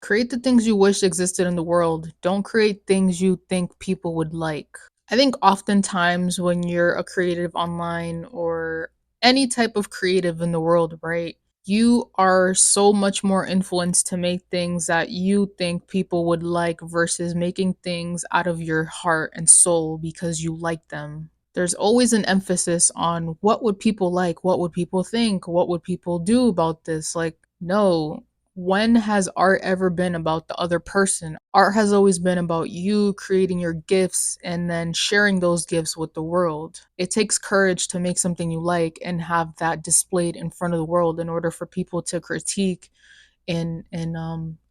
Create the things you wish existed in the world. Don't create things you think people would like. I think oftentimes when you're a creative online or any type of creative in the world, right? You are so much more influenced to make things that you think people would like versus making things out of your heart and soul because you like them. There's always an emphasis on what would people like, what would people think, what would people do about this? Like, no, when has art ever been about the other person? Art has always been about you creating your gifts and then sharing those gifts with the world. It takes courage to make something you like and have that displayed in front of the world in order for people to critique and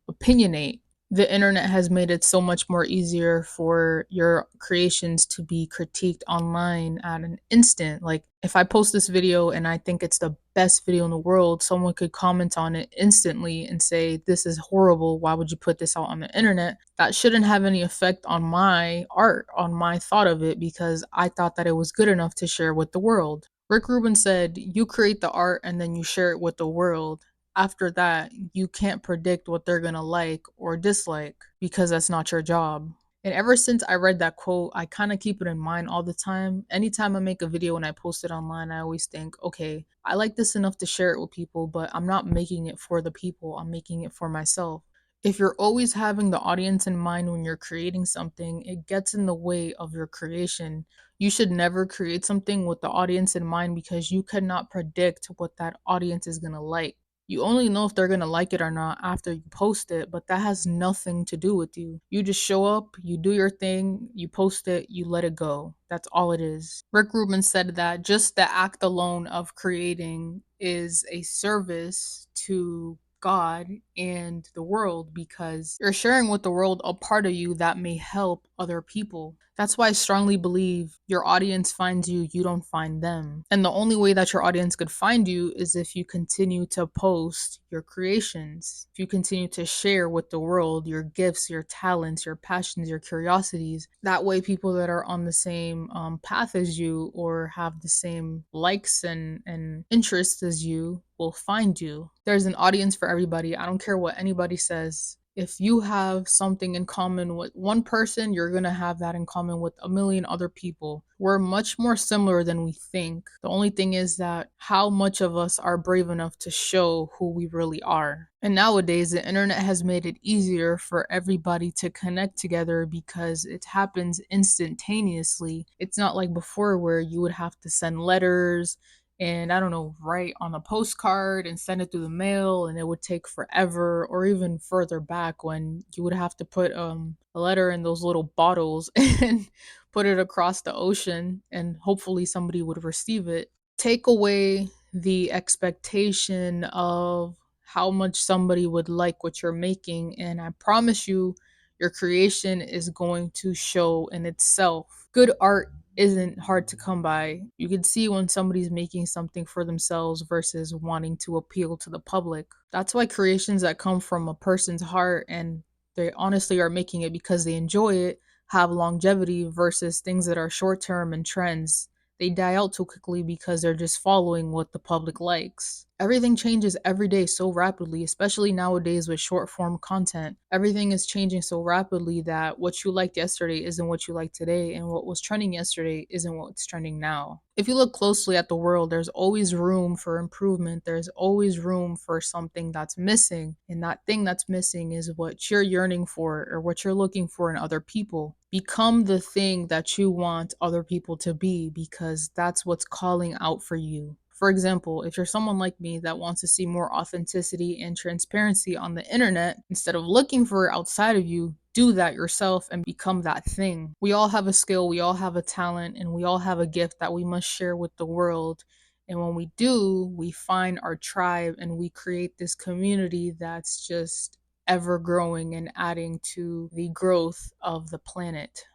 opinionate. The internet has made it so much more easier for your creations to be critiqued online at an instant. Like if I post this video and I think it's the best video in the world, someone could comment on it instantly and say, "This is horrible. Why would you put this out on the internet?" That shouldn't have any effect on my art, on my thought of it, because I thought that it was good enough to share with the world. Rick Rubin said, "You create the art and then you share it with the world. After that, you can't predict what they're gonna like or dislike because that's not your job." And ever since I read that quote, I kind of keep it in mind all the time. Anytime I make a video and I post it online, I always think, okay, I like this enough to share it with people, but I'm not making it for the people, I'm making it for myself. If you're always having the audience in mind when you're creating something, it gets in the way of your creation. You should never create something with the audience in mind because you cannot predict what that audience is going to like. You only know if they're gonna like it or not after you post it, but that has nothing to do with you. You just show up, you do your thing, you post it, you let it go. That's all it is. Rick Rubin said that just the act alone of creating is a service to God and the world because you're sharing with the world a part of you that may help other people. That's why I strongly believe your audience finds you, you don't find them. And the only way that your audience could find you is if you continue to post your creations, if you continue to share with the world your gifts, your talents, your passions, your curiosities. That way, people that are on the same path as you or have the same likes and interests as you will find you. There's an audience for everybody. I don't care what anybody says. If you have something in common with one person, you're going to have that in common with a million other people. We're much more similar than we think. The only thing is that how much of us are brave enough to show who we really are. And nowadays, the internet has made it easier for everybody to connect together because it happens instantaneously. It's not like before where you would have to send letters and I don't know, write on a postcard and send it through the mail, and it would take forever, or even further back when you would have to put a letter in those little bottles and put it across the ocean, and hopefully somebody would receive it. Take away the expectation of how much somebody would like what you're making, and I promise you, your creation is going to show in itself. Good art isn't hard to come by. You can see when somebody's making something for themselves versus wanting to appeal to the public. That's why creations that come from a person's heart and they honestly are making it because they enjoy it have longevity versus things that are short term and trends. They die out too quickly because they're just following what the public likes. Everything changes every day so rapidly, especially nowadays with short form content. Everything is changing so rapidly that what you liked yesterday isn't what you like today, and what was trending yesterday isn't what's trending now. If you look closely at the world, there's always room for improvement. There's always room for something that's missing. And that thing that's missing is what you're yearning for or what you're looking for in other people. Become the thing that you want other people to be because that's what's calling out for you. For example, if you're someone like me that wants to see more authenticity and transparency on the internet, instead of looking for it outside of you, do that yourself and become that thing. We all have a skill, we all have a talent, and we all have a gift that we must share with the world. And when we do, we find our tribe and we create this community that's just ever growing and adding to the growth of the planet.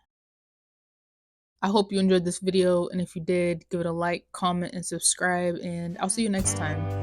I hope you enjoyed this video, and if you did, give it a like, comment, and subscribe, and I'll see you next time.